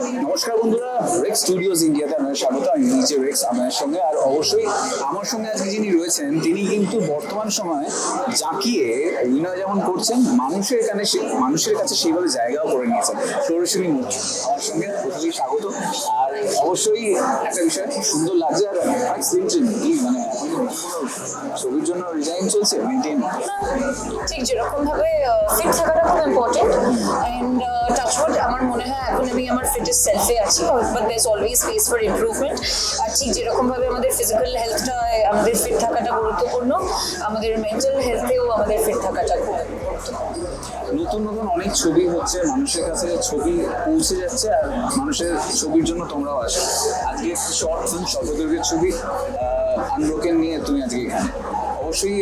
নমস্কার বন্ধুরা, Rex studios ইন্ডিয়াতে আপনাদের স্বাগত। আমি নিজে রেক্স আপনাদের সঙ্গে, আর অবশ্যই আমার সঙ্গে আজকে যিনি রয়েছেন তিনি কিন্তু বর্তমান সময়ে জাঁকিয়ে অভিনয় যেমন করছেন, মানুষের কাছে সেইভাবে জায়গাও করে নিয়েছেন। সৌরসিনী মুখার্জি আমার সঙ্গে, প্রথমেই স্বাগত। আর অবশ্যই একটা বিষয় খুব সুন্দর লাগছে, আর অনেক সিম্পল মানে ছবির জন্য ডিজাইন চলছে মেনটেন। ঠিক যেরকম ভাবে ফিট থাকাটা খুব ইম্পর্টেন্ট অ্যান্ড টাচওয়ার্ড আমার মনে হয় এখন আমি আমার ফিটেস্ট সেলফে আছি, but there is always space for improvement. আর ঠিক যেরকম ভাবে আমাদের ফিজিক্যাল হেলথটা আমাদের ফিট থাকাটা গুরুত্বপূর্ণ, আমাদের মেন্টাল হেলথেও আমাদের ফিট থাকাটা খুব গুরুত্বপূর্ণ। নতুন নতুন অনেক ছবি হচ্ছে, মানুষের কাছে ছবি পৌঁছে যাচ্ছে, আর মানুষের ছবির জন্য তোমরাও আসো। আজকে একটি শর্ট ফিল্ম, স্বল্পদৈর্ঘ্যের ছবি আনব্রোকেন নিয়ে তুমি আজকে এখানে। অবশ্যই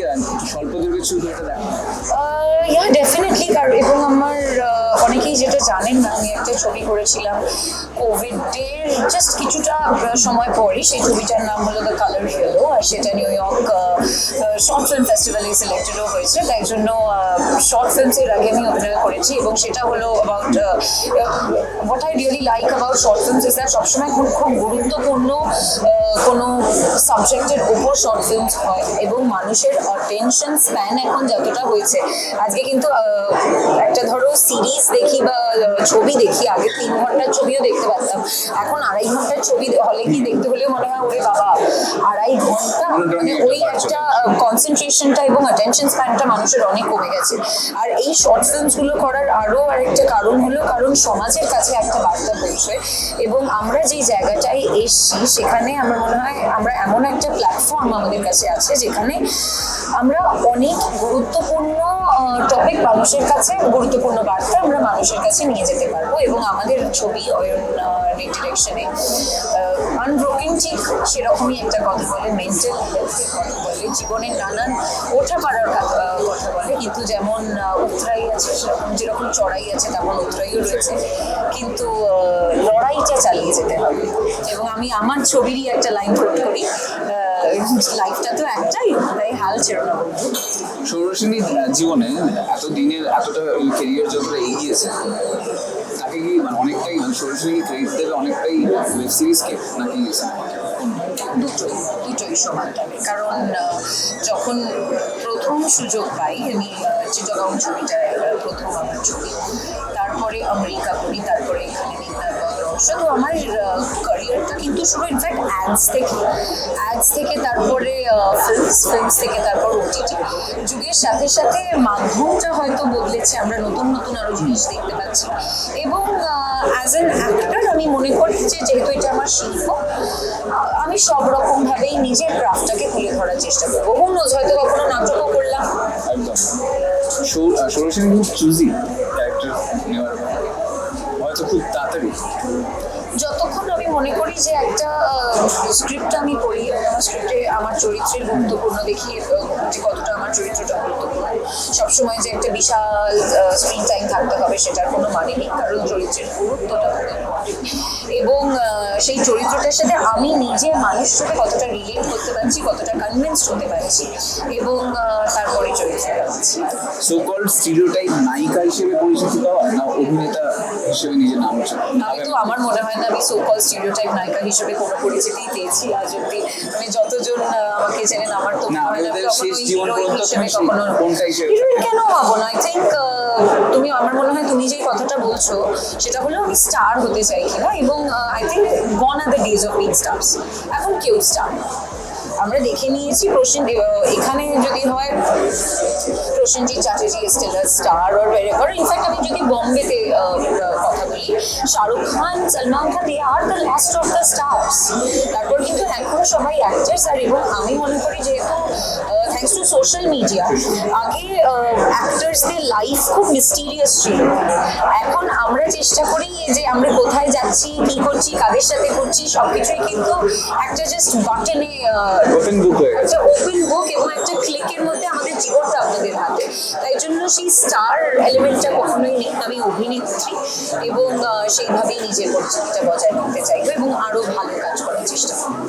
স্বল্পদৈর্ঘ্যের ছবিটা দেখো। ডেফিনেটলি। এবং আমার অনেকেই যেটা জানেন না, আমি একটা ছবি করেছিলাম কোভিডের জাস্ট কিছুটা সময় পরে। সেই ছবিটার নাম হলো দ্য কালার ইয়েলো, আর সেটা নিউ ইয়র্ক শর্ট ফিল্ম ফেস্টিভ্যালে সিলেক্টেডও হয়েছে। তাই জন্য শর্ট ফিল্মসের আগে আমি অভিনয় করেছি, এবং সেটা হলো about what I really like about short films is that সবসময় খুব গুরুত্বপূর্ণ কোনো সাবজেক্টের উপর শর্ট ফিল্মস হয়, এবং মানুষের অ্যাটেনশন স্প্যান এখন যতটা হয়েছে, আজকে কিন্তু একটা ধরো সিরিজ দেখি বা ছবি দেখি, আগে 3 ঘন্টার ছবিও দেখতে পারতাম, এখন 2.5 ঘন্টার ছবি হলে কি দেখতে হলেও মনে হয় ওরে বাবা 2.5 ঘন্টা, মানে ওই একটা কনসেন্ট্রেশনটা এবং অ্যাটেনশন স্প্যানটা মানুষের অনেক কমে গেছে। আর এই শর্ট ফিল্মসগুলো করার আরও আরেকটা কারণ হলো, কারণ সমাজের কাছে একটা বার্তা পৌঁছয়, এবং আমরা যেই জায়গাটায় এসছি সেখানে আমার মনে হয় আমরা এমন একটা প্ল্যাটফর্ম আমাদের কাছে আছে যেখানে আমরা অনেক গুরুত্বপূর্ণ টপিক মানুষের কাছে, গুরুত্বপূর্ণ বার্তা আমরা মানুষের কাছে নিয়ে যেতে পারবো। এবং আমাদের ছবি অয়ন ডিরেকশনে আনব্রোকেন ঠিক সেরকমই একটা কথা বলে, মেন্টাল হেলথের কথা বলে, জীবনের নানান ওঠা পাড়ার কথা বলে। কিন্তু যেমন উতরাই আছে, সেরকম যেরকম চড়াই আছে তেমন উতরাইও রয়েছে, কিন্তু লড়াইটা চালিয়ে যেতে হবে। এবং আমি আমার ছবিরই একটা লাইন কোট করি, লাইফটা তো একটাই, তাই হাল ছেড়ো না বন্ধু। সৌরসিনীর জীবনে এতদিনের এতটা ক্যারিয়ার যতটা এগিয়েছে, তাকে কি মানে অনেকটাই সৌরসিনী ক্রেডিট দেবে অনেকটাই ওয়েব সিরিজকে, নাকি দুটোই সমান থাকে। কারণ যখন প্রথম সুযোগ পাই আমি, চিটাগং ছবিটা প্রথম আমার ছবি, তারপরে আমেরিকা করি, তারপরে এখানে তো আমার ক্যারিয়ারটা কিন্তু শুরু ইনফ্যাক্ট অ্যাডস থেকে তারপরে ফিল্মস থেকে তারপর ওটিটি। যুগের সাথে সাথে মাধ্যমটা হয়তো বদলেছে, আমরা নতুন নতুন আরো জিনিস দেখতে পাচ্ছি। এবং অ্যাজ অ্যান অ্যাক্টর আমি মনে করি যে যেহেতু এটা আমার শিল্প, আমি সব রকম ভাবেই নিজের ক্রাফটটাকে তুলে ধরার চেষ্টা করবো। নোজ হয়তো কখনো নাটকও করলাম। একদম সৌরসিনী খুব চুজি ক্যারেক্টার নেওয়ার, হয়তো খুব তাড়াতাড়ি। যতক্ষণ আমি মনে করি যে একটা স্ক্রিপ্ট আমি পড়ি এবং আমার স্ক্রিপ্টে আমার চরিত্রের গুরুত্বপূর্ণ দেখি, যে কতটা আমার চরিত্রটা গুরুত্বপূর্ণ। সবসময় যে একটা বিশাল স্ক্রিন টাইম থাকতে হবে সেটার কোনো মানে নেই, কারণ চরিত্রের গুরুত্বটা খুব ইম্পর্টেন্ট। এবং সেই চরিত্রটার সাথে আমি নিজে মানুষের সাথে কতটা রিলেট করতে পারছি, কতটা কনভিন্সড হতে পারছি, এবং তারপরে চরিত্রটা পাচ্ছি। সো কল্ড স্টিরিওটাইপ নায়িকা হিসেবে পরিচিতি পাওয়া, না অভিনেতা হিসেবে নিজের নাম হচ্ছে? আমি তো আমার মনে হয় না আমি সো কল স্টিরিওটাইপ নায়িকা হিসেবে কোনো পরিচিতিই পেয়েছি আজ অব্দি। মানে যতজন আমাকে চেনেন, আমার তো মনে হয় না কখনো হিরোইন হিসেবে কখনো হিরোইন কেন হবো না। আই থিঙ্ক তুমি, আমার মনে হয় তুমি যেই কথাটা বলছো সেটা হলো আমি স্টার হতে চাই কিনা, এবং I think gone are the days of being stars. এখন কেউ স্টার, আমরা দেখে নিয়েছি এখানে যদি হয় Prosenjit Chatterjee is still a star or wherever. In fact আমি যদি বম্বেতে কথা বলি, Shahrukh Khan, Salman Khan, they are the last of the stars. তারপর কিন্তু এখন সবাই অ্যাক্টার্স। আর এবং আমি মনে করি যেহেতু থ্যাঙ্কস টু সোশ্যাল মিডিয়া, আগে অ্যাক্টার্সদের লাইফ খুব মিস্টিরিয়াস ছিল। এখন আমরা চেষ্টা করি যে আমরা কোথায় যাচ্ছি, কি করছি, কাদের সাথে করছি, সবকিছুই কিন্তু একটা জাস্ট বাটনে, একটা ওপেন বুক এবং একটা ক্লিকের মধ্যে আমাদের জীবনটা আপনাদের হাতে। তাই জন্য সেই স্টার এলিমেন্টটা কখনোই নেই। আমি অভিনেত্রী, এবং সেইভাবেই নিজের পরিচিতিটা বজায় রাখতে চাইবো এবং আরো ভালো কাজ করার চেষ্টা করবো।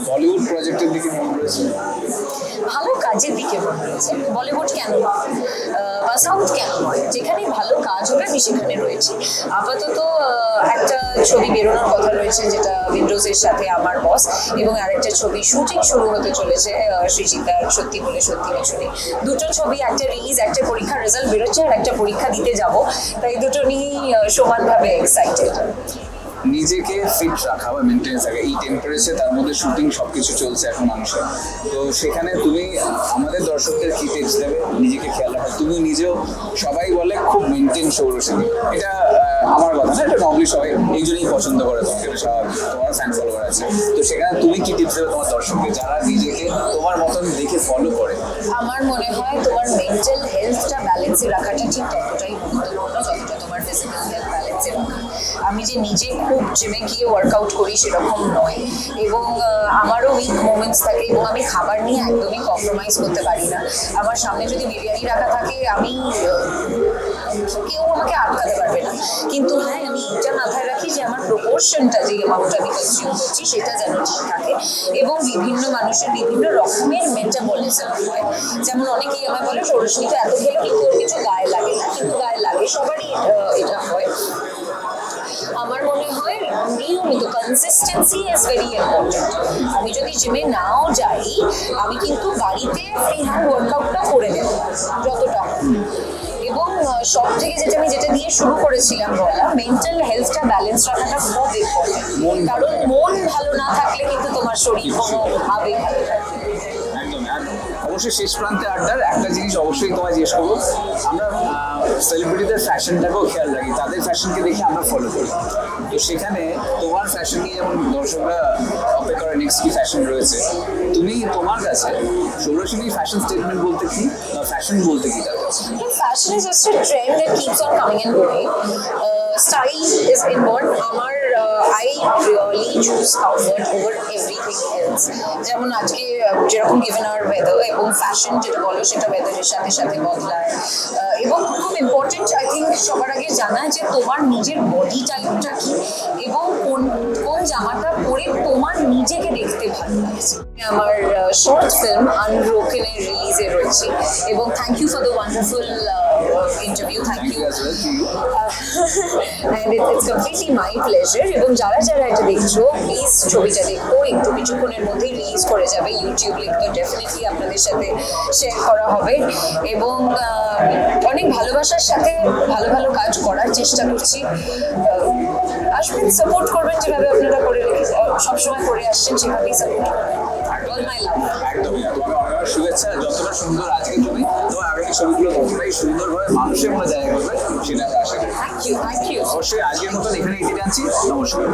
বলিউড প্রজেক্টের দিকে মনে রয়েছে? ভালো কাজের দিকে মনে রয়েছে। বলিউড কেন নয় বা সাউথ কেন নয়, যেখানে ভালো কাজ হবে আমি সেখানে রয়েছি। আপাতত একটা ছবি বেরোনোর কথা রয়েছে, যেটা উইন্ডোজের সাথে আমার বস, এবং আরেকটা ছবি শুটিং শুরু হতে চলেছে সৃজিতার সত্যি বলে সত্যি মিছুনি। দুটো ছবি, একটা রিলিজ, একটা পরীক্ষার রেজাল্ট বেরোচ্ছে, আর একটা পরীক্ষা দিতে যাব, তাই দুটো নিয়েই সমানভাবে এক্সাইটেড। নিজেকে ফিট রাখা বা মেনটেন্স রাখা, এই টেম্পারেচার, তার মধ্যে শুটিং সবকিছু চলছে এখন মানুষের, তো সেখানে তুমি আমাদের দর্শকদের কি টিপস দেবে নিজেকে খেয়াল রাখা? তুমি নিজেও, সবাই বলে খুব মেনটেন সৌরসেনী, এটা আমার কথা না, এটা নর্মালি সবাই এই জন্যই পছন্দ করে তোমাকে, এটা স্বাভাবিক, তোমার ফ্যান ফলোয়ার আছে, তো সেখানে তুমি কি টিপস দেবে তোমার দর্শকদের যারা নিজেকে তোমার মতন দেখে ফলো করে? আমার মনে হয় তোমার মেন্টাল হেলথটা ব্যালেন্সে রাখাটা ঠিক ততটাই গুরুত্বপূর্ণ যতটা তোমার ফিজিক্যাল হেলথ ব্যালেন্সে রাখা। আমি যে নিজে খুব জিমে গিয়ে ওয়ার্কআউট করি সেরকম নয়, এবং আমারও উইক মোমেন্টস থাকে, এবং আমি খাবার নিয়ে একদমই কম্প্রোমাইজ করতে পারি না। আমার সামনে যদি বিরিয়ানি রাখা থাকে, আমি কেউ আমাকে আটকাতে পারবে না, কিন্তু হ্যাঁ আমি এটা মাথায় রাখি যে আমার প্রপোর্শনটা, যে অ্যামাউন্ট আমি কনজিউম করছি সেটা যেন ঠিক থাকে। এবং বিভিন্ন মানুষের বিভিন্ন রকমের মেটাবলিজম হয়, যেমন অনেকেই আমায় বলে সৌরস্মিতা এত খেলে কিন্তু ওর কিছু গায়ে লাগে না, কিন্তু গায়ে লাগে, সবারই এটা হয়। আমার মনে হয় নিয়মিত কনসিস্টেন্সি ইজ ভেরি ইম্পর্টেন্ট। আমি যদি জিমে নাও যাই, আমি কিন্তু বাড়িতে ফ্রি হ্যান্ড ওয়ার্কআউটটা করে নেব যতটা, এবং সব থেকে যেটা দিয়ে শুরু করেছিলাম বলা, মেন্টাল হেলথটা ব্যালেন্স রাখাটা খুব ইম্পর্টেন্ট, কারণ মন ভালো না থাকলে কিন্তু তোমার শরীর কোনোভাবেই ভালো থাকবে না। একদম। আর অবশ্যই শেষ প্রান্তে আড্ডার একটা জিনিস অবশ্যই তোমায় জিজ্ঞেস করবো, আমরা সেলিব্রিটিদের ফ্যাশনটাকেও খেয়াল রাখি, তাদের ফ্যাশনকে দেখে আমরা ফলো করি, তো সেখানে তোমার ফ্যাশন নিয়ে যেমন দর্শকরা অপেক্ষা করে নেক্সট কি ফ্যাশন রয়েছে, তুমি তোমার কাছে সৌরসেনীর ফ্যাশন স্টেটমেন্ট বলতে কি, ফ্যাশন বলতে কি তার কাছে? Fashion is just a trend that keeps on coming and going. Style is inborn. I really choose comfort over everything else. যেমন আজকে যেরকম given our weather, এবং ফ্যাশন যেটা বলো সেটা ওয়েদারের সাথে সাথে বদলায়, এবং খুব ইম্পর্টেন্ট আই থিঙ্ক সবার আগে জানা যে তোমার নিজের বডি টাইপটা কি, এবং কোন কোন জামাটা পরে তোমার নিজেকে দেখতে ভালো লাগছে। আমার শর্ট ফিল্ম আনব্রোকেনের রিলিজে রয়েছে, এবং thank you for the wonderful interview, thank you, and it's completely my pleasure. এবং যারা যারা এটা দেখছো, প্লিজ ছবিটা দেখো, একটু কিছুক্ষণের মধ্যেই রিলিজ করে যাবে, ইউটিউব লিঙ্ক তো ডেফিনেটলি আপনাদের সাথে শেয়ার করা হবে, এবং অনেক ভালোবাসার সাথে ভালো ভালো কাজ করার চেষ্টা করছি। আসবেন, সাপোর্ট করবেন যেভাবে আপনারা করে সবসময় করে আসছেন, সেভাবেই সাপোর্ট করবেন। অল মাই লাভ। একদমই। তোমাকে অনেক শুভেচ্ছা, যতটা সুন্দর আজকে তুমি তোমার আগামী ছবিগুলো ততটাই সুন্দরভাবে মানুষের মধ্যে জায়গা করবে, সেটা আমরা আশা করি। Thank you, thank you. অবশ্যই আজকের মতন এখানে ইতি টানছি, নমস্কার।